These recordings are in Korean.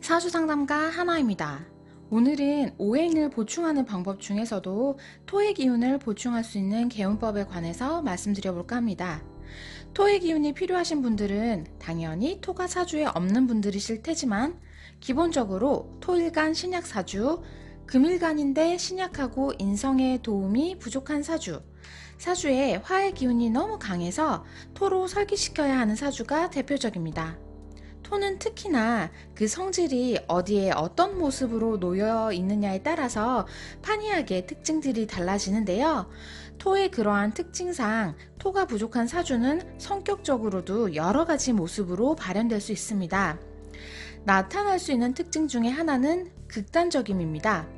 사주상담가 하나입니다. 오늘은 오행을 보충하는 방법 중에서도 토의 기운을 보충할 수 있는 개운법에 관해서 말씀드려 볼까 합니다. 토의 기운이 필요하신 분들은 당연히 토가 사주에 없는 분들이실 테지만 기본적으로 토일간 신약 사주, 금일간인데 신약하고 인성의 도움이 부족한 사주, 사주에 화의 기운이 너무 강해서 토로 설기시켜야 하는 사주가 대표적입니다. 토는 특히나 그 성질이 어디에 어떤 모습으로 놓여 있느냐에 따라서 판이하게 특징들이 달라지는데요. 토의 그러한 특징상 토가 부족한 사주는 성격적으로도 여러 가지 모습으로 발현될 수 있습니다. 나타날 수 있는 특징 중에 하나는 극단적임입니다.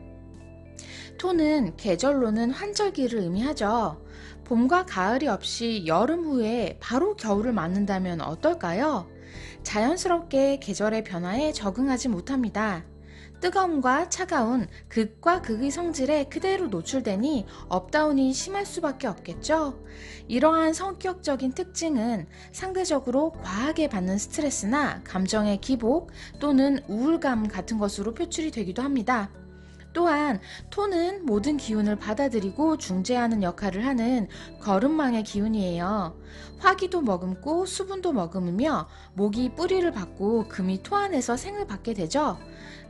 토는 계절로는 환절기를 의미하죠. 봄과 가을이 없이 여름 후에 바로 겨울을 맞는다면 어떨까요? 자연스럽게 계절의 변화에 적응하지 못합니다. 뜨거움과 차가운 극과 극의 성질에 그대로 노출되니 업다운이 심할 수밖에 없겠죠. 이러한 성격적인 특징은 상대적으로 과하게 받는 스트레스나 감정의 기복 또는 우울감 같은 것으로 표출이 되기도 합니다. 또한 토는 모든 기운을 받아들이고 중재하는 역할을 하는 거름망의 기운이에요. 화기도 머금고 수분도 머금으며 목이 뿌리를 받고 금이 토 안에서 생을 받게 되죠.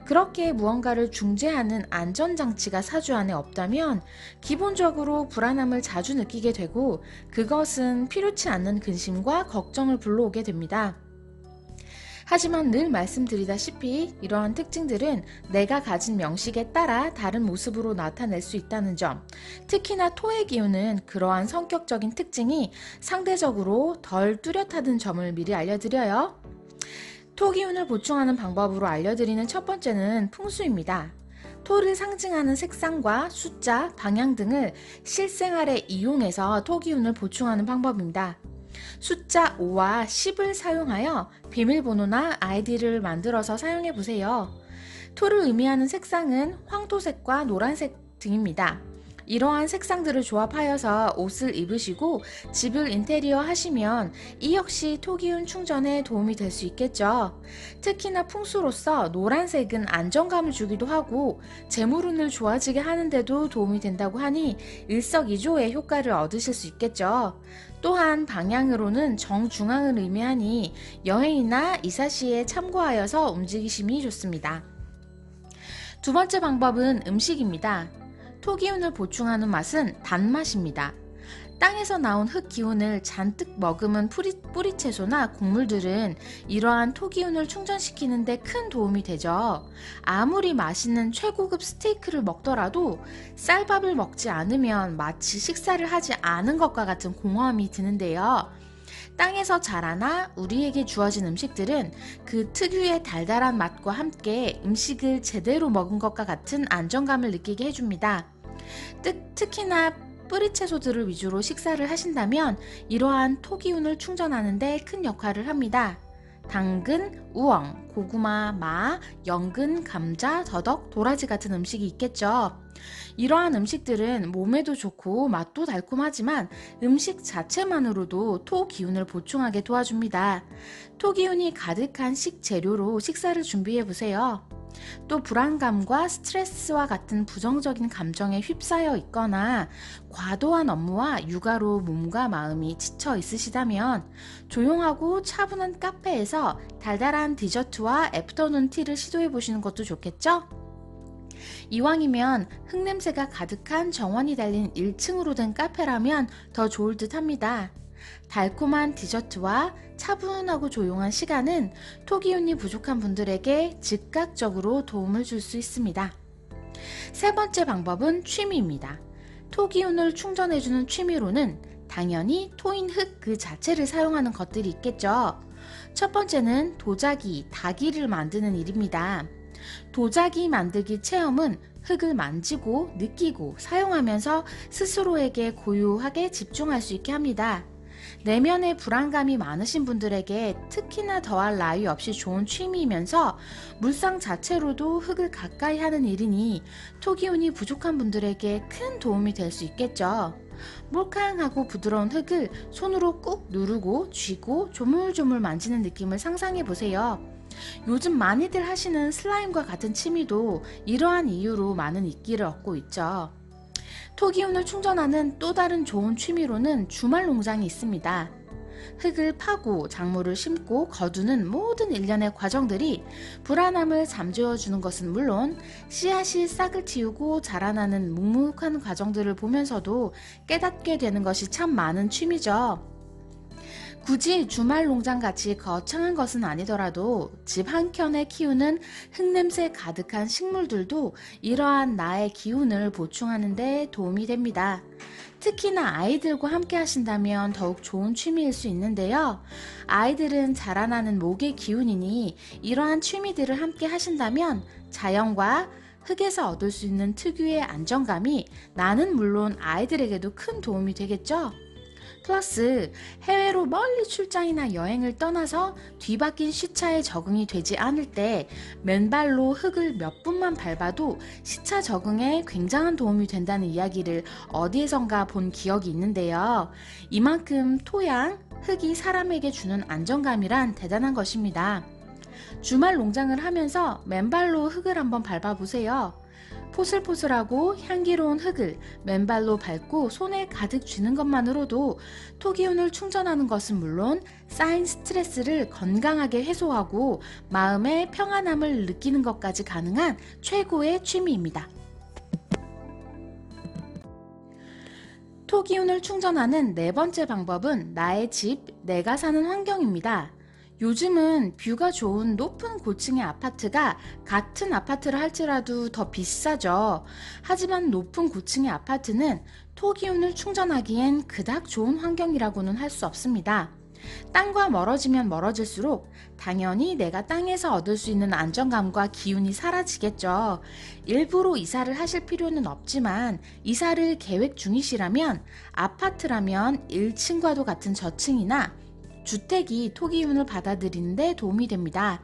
그렇게 무언가를 중재하는 안전장치가 사주 안에 없다면 기본적으로 불안함을 자주 느끼게 되고 그것은 필요치 않는 근심과 걱정을 불러오게 됩니다. 하지만 늘 말씀드리다시피 이러한 특징들은 내가 가진 명식에 따라 다른 모습으로 나타낼 수 있다는 점, 특히나 토의 기운은 그러한 성격적인 특징이 상대적으로 덜 뚜렷하다는 점을 미리 알려드려요. 토 기운을 보충하는 방법으로 알려드리는 첫 번째는 풍수입니다. 토를 상징하는 색상과 숫자, 방향 등을 실생활에 이용해서 토 기운을 보충하는 방법입니다. 숫자 5와 10을 사용하여 비밀번호나 아이디를 만들어서 사용해 보세요. 토를 의미하는 색상은 황토색과 노란색 등입니다. 이러한 색상들을 조합하여서 옷을 입으시고 집을 인테리어 하시면 이 역시 토기운 충전에 도움이 될 수 있겠죠. 특히나 풍수로서 노란색은 안정감을 주기도 하고 재물운을 좋아지게 하는데도 도움이 된다고 하니 일석이조의 효과를 얻으실 수 있겠죠. 또한 방향으로는 정중앙을 의미하니 여행이나 이사 시에 참고하여서 움직이심이 좋습니다. 두 번째 방법은 음식입니다. 토기운을 보충하는 맛은 단맛입니다. 땅에서 나온 흙기운을 잔뜩 머금은 뿌리채소나 곡물들은 이러한 토기운을 충전시키는 데 큰 도움이 되죠. 아무리 맛있는 최고급 스테이크를 먹더라도 쌀밥을 먹지 않으면 마치 식사를 하지 않은 것과 같은 공허함이 드는데요. 땅에서 자라나 우리에게 주어진 음식들은 그 특유의 달달한 맛과 함께 음식을 제대로 먹은 것과 같은 안정감을 느끼게 해줍니다. 특히나 뿌리채소들을 위주로 식사를 하신다면 이러한 토기운을 충전하는 데 큰 역할을 합니다. 당근, 우엉, 고구마, 마, 연근, 감자, 더덕, 도라지 같은 음식이 있겠죠. 이러한 음식들은 몸에도 좋고 맛도 달콤하지만 음식 자체만으로도 토 기운을 보충하게 도와줍니다. 토 기운이 가득한 식재료로 식사를 준비해 보세요. 또 불안감과 스트레스와 같은 부정적인 감정에 휩싸여 있거나 과도한 업무와 육아로 몸과 마음이 지쳐 있으시다면 조용하고 차분한 카페에서 달달한 디저트와 애프터눈 티를 시도해 보시는 것도 좋겠죠? 이왕이면 흙냄새가 가득한 정원이 달린 1층으로 된 카페라면 더 좋을 듯 합니다. 달콤한 디저트와 차분하고 조용한 시간은 토기운이 부족한 분들에게 즉각적으로 도움을 줄 수 있습니다. 세 번째 방법은 취미입니다. 토기운을 충전해주는 취미로는 당연히 토인 흙 그 자체를 사용하는 것들이 있겠죠. 첫 번째는 도자기, 다기를 만드는 일입니다. 도자기 만들기 체험은 흙을 만지고 느끼고 사용하면서 스스로에게 고요하게 집중할 수 있게 합니다. 내면에 불안감이 많으신 분들에게 특히나 더할 나위 없이 좋은 취미이면서 물상 자체로도 흙을 가까이 하는 일이니 토기운이 부족한 분들에게 큰 도움이 될 수 있겠죠. 몰캉하고 부드러운 흙을 손으로 꾹 누르고 쥐고 조물조물 만지는 느낌을 상상해 보세요. 요즘 많이들 하시는 슬라임과 같은 취미도 이러한 이유로 많은 인기를 얻고 있죠. 토기운을 충전하는 또 다른 좋은 취미로는 주말 농장이 있습니다. 흙을 파고 작물을 심고 거두는 모든 일련의 과정들이 불안함을 잠재워 주는 것은 물론 씨앗이 싹을 틔우고 자라나는 묵묵한 과정들을 보면서도 깨닫게 되는 것이 참 많은 취미죠. 굳이 주말 농장같이 거창한 것은 아니더라도 집 한켠에 키우는 흙냄새 가득한 식물들도 이러한 나의 기운을 보충하는 데 도움이 됩니다. 특히나 아이들과 함께 하신다면 더욱 좋은 취미일 수 있는데요. 아이들은 자라나는 목의 기운이니 이러한 취미들을 함께 하신다면 자연과 흙에서 얻을 수 있는 특유의 안정감이 나는 물론 아이들에게도 큰 도움이 되겠죠. 플러스 해외로 멀리 출장이나 여행을 떠나서 뒤바뀐 시차에 적응이 되지 않을 때 맨발로 흙을 몇 분만 밟아도 시차 적응에 굉장한 도움이 된다는 이야기를 어디에선가 본 기억이 있는데요. 이만큼 토양, 흙이 사람에게 주는 안정감이란 대단한 것입니다. 주말 농장을 하면서 맨발로 흙을 한번 밟아보세요. 포슬포슬하고 향기로운 흙을 맨발로 밟고 손에 가득 쥐는 것만으로도 토기운을 충전하는 것은 물론 쌓인 스트레스를 건강하게 해소하고 마음의 평안함을 느끼는 것까지 가능한 최고의 취미입니다. 토기운을 충전하는 네 번째 방법은 나의 집, 내가 사는 환경입니다. 요즘은 뷰가 좋은 높은 고층의 아파트가 같은 아파트를 할지라도 더 비싸죠. 하지만 높은 고층의 아파트는 토기운을 충전하기엔 그닥 좋은 환경이라고는 할 수 없습니다. 땅과 멀어지면 멀어질수록 당연히 내가 땅에서 얻을 수 있는 안정감과 기운이 사라지겠죠. 일부러 이사를 하실 필요는 없지만 이사를 계획 중이시라면 아파트라면 1층과도 같은 저층이나 주택이 토기운을 받아들이는 데 도움이 됩니다.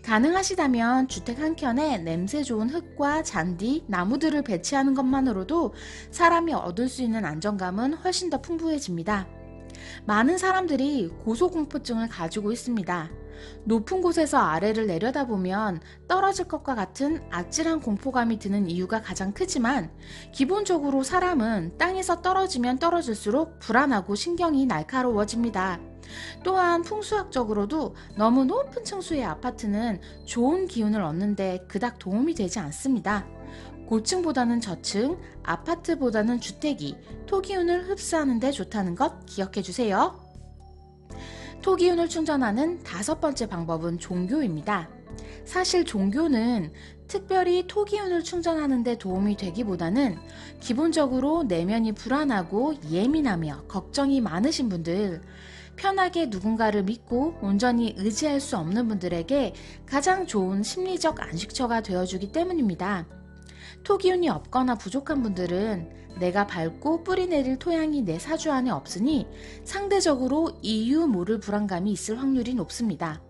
가능하시다면 주택 한켠에 냄새 좋은 흙과 잔디, 나무들을 배치하는 것만으로도 사람이 얻을 수 있는 안정감은 훨씬 더 풍부해집니다. 많은 사람들이 고소공포증을 가지고 있습니다. 높은 곳에서 아래를 내려다보면 떨어질 것과 같은 아찔한 공포감이 드는 이유가 가장 크지만 기본적으로 사람은 땅에서 떨어지면 떨어질수록 불안하고 신경이 날카로워집니다. 또한 풍수학적으로도 너무 높은 층수의 아파트는 좋은 기운을 얻는데 그닥 도움이 되지 않습니다. 고층보다는 저층, 아파트보다는 주택이 토기운을 흡수하는 데 좋다는 것 기억해 주세요. 토기운을 충전하는 다섯 번째 방법은 종교입니다. 사실 종교는 특별히 토기운을 충전하는 데 도움이 되기보다는 기본적으로 내면이 불안하고 예민하며 걱정이 많으신 분들, 편하게 누군가를 믿고 온전히 의지할 수 없는 분들에게 가장 좋은 심리적 안식처가 되어주기 때문입니다. 토기운이 없거나 부족한 분들은 내가 밟고 뿌리 내릴 토양이 내 사주 안에 없으니 상대적으로 이유 모를 불안감이 있을 확률이 높습니다.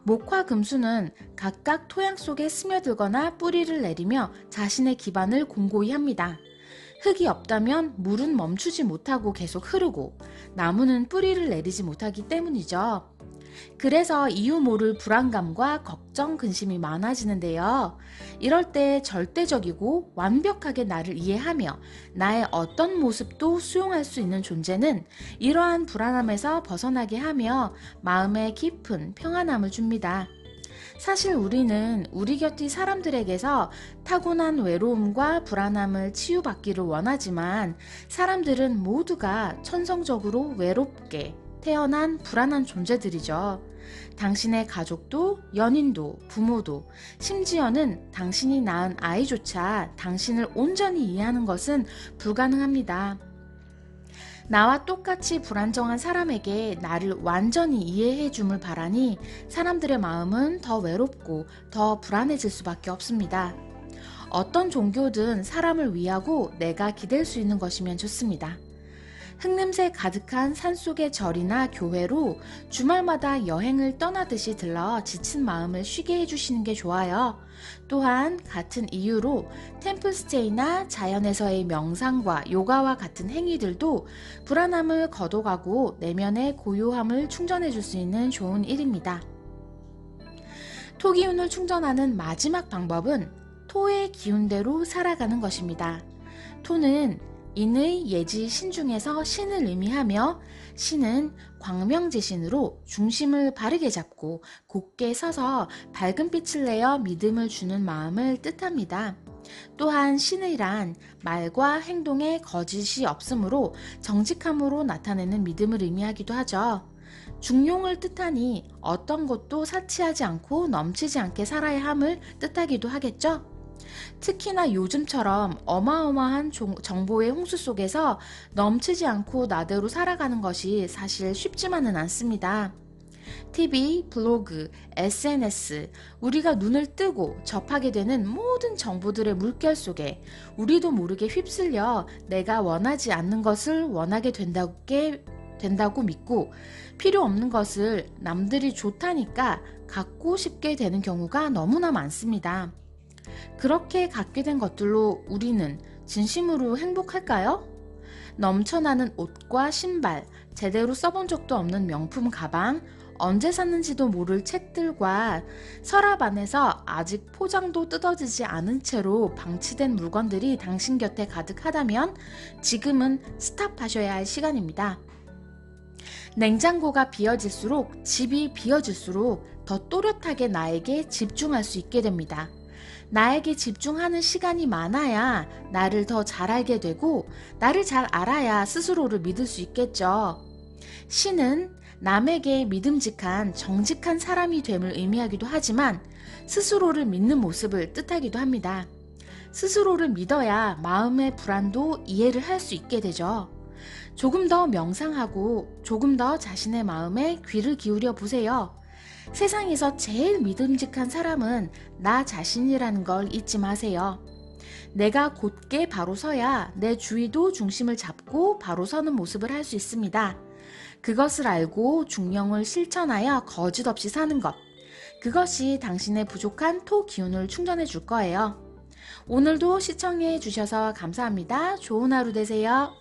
목화 금수는 각각 토양 속에 스며들거나 뿌리를 내리며 자신의 기반을 공고히 합니다. 흙이 없다면 물은 멈추지 못하고 계속 흐르고 나무는 뿌리를 내리지 못하기 때문이죠. 그래서 이유 모를 불안감과 걱정, 근심이 많아지는데요. 이럴 때 절대적이고 완벽하게 나를 이해하며 나의 어떤 모습도 수용할 수 있는 존재는 이러한 불안함에서 벗어나게 하며 마음에 깊은 평안함을 줍니다. 사실 우리는 우리 곁의 사람들에게서 타고난 외로움과 불안함을 치유받기를 원하지만 사람들은 모두가 천성적으로 외롭게 태어난 불안한 존재들이죠. 당신의 가족도, 연인도, 부모도, 심지어는 당신이 낳은 아이조차 당신을 온전히 이해하는 것은 불가능합니다. 나와 똑같이 불안정한 사람에게 나를 완전히 이해해 줌을 바라니 사람들의 마음은 더 외롭고 더 불안해질 수밖에 없습니다. 어떤 종교든 사람을 위하고 내가 기댈 수 있는 것이면 좋습니다. 흙냄새 가득한 산속의 절이나 교회로 주말마다 여행을 떠나듯이 들러 지친 마음을 쉬게 해주시는 게 좋아요. 또한 같은 이유로 템플스테이나 자연에서의 명상과 요가와 같은 행위들도 불안함을 걷어가고 내면의 고요함을 충전해 줄 수 있는 좋은 일입니다. 토 기운을 충전하는 마지막 방법은 토의 기운대로 살아가는 것입니다. 토는 인의, 예지, 신 중에서 신을 의미하며 신은 광명지신으로 중심을 바르게 잡고 곧게 서서 밝은 빛을 내어 믿음을 주는 마음을 뜻합니다. 또한 신의란 말과 행동에 거짓이 없으므로 정직함으로 나타내는 믿음을 의미하기도 하죠. 중용을 뜻하니 어떤 것도 사치하지 않고 넘치지 않게 살아야 함을 뜻하기도 하겠죠. 특히나 요즘처럼 어마어마한 정보의 홍수 속에서 넘치지 않고 나대로 살아가는 것이 사실 쉽지만은 않습니다. TV, 블로그, SNS, 우리가 눈을 뜨고 접하게 되는 모든 정보들의 물결 속에 우리도 모르게 휩쓸려 내가 원하지 않는 것을 원하게 된다고 믿고 필요 없는 것을 남들이 좋다니까 갖고 싶게 되는 경우가 너무나 많습니다. 그렇게 갖게 된 것들로 우리는 진심으로 행복할까요? 넘쳐나는 옷과 신발, 제대로 써본 적도 없는 명품 가방, 언제 샀는지도 모를 책들과 서랍 안에서 아직 포장도 뜯어지지 않은 채로 방치된 물건들이 당신 곁에 가득하다면 지금은 스탑하셔야 할 시간입니다. 냉장고가 비어질수록, 집이 비어질수록 더 또렷하게 나에게 집중할 수 있게 됩니다. 나에게 집중하는 시간이 많아야 나를 더 잘 알게 되고 나를 잘 알아야 스스로를 믿을 수 있겠죠. 신은 남에게 믿음직한 정직한 사람이 됨을 의미하기도 하지만 스스로를 믿는 모습을 뜻하기도 합니다. 스스로를 믿어야 마음의 불안도 이해를 할 수 있게 되죠. 조금 더 명상하고 조금 더 자신의 마음에 귀를 기울여 보세요. 세상에서 제일 믿음직한 사람은 나 자신이라는 걸 잊지 마세요. 내가 곧게 바로 서야 내 주위도 중심을 잡고 바로 서는 모습을 할 수 있습니다. 그것을 알고 중령을 실천하여 거짓 없이 사는 것. 그것이 당신의 부족한 토 기운을 충전해 줄 거예요. 오늘도 시청해 주셔서 감사합니다. 좋은 하루 되세요.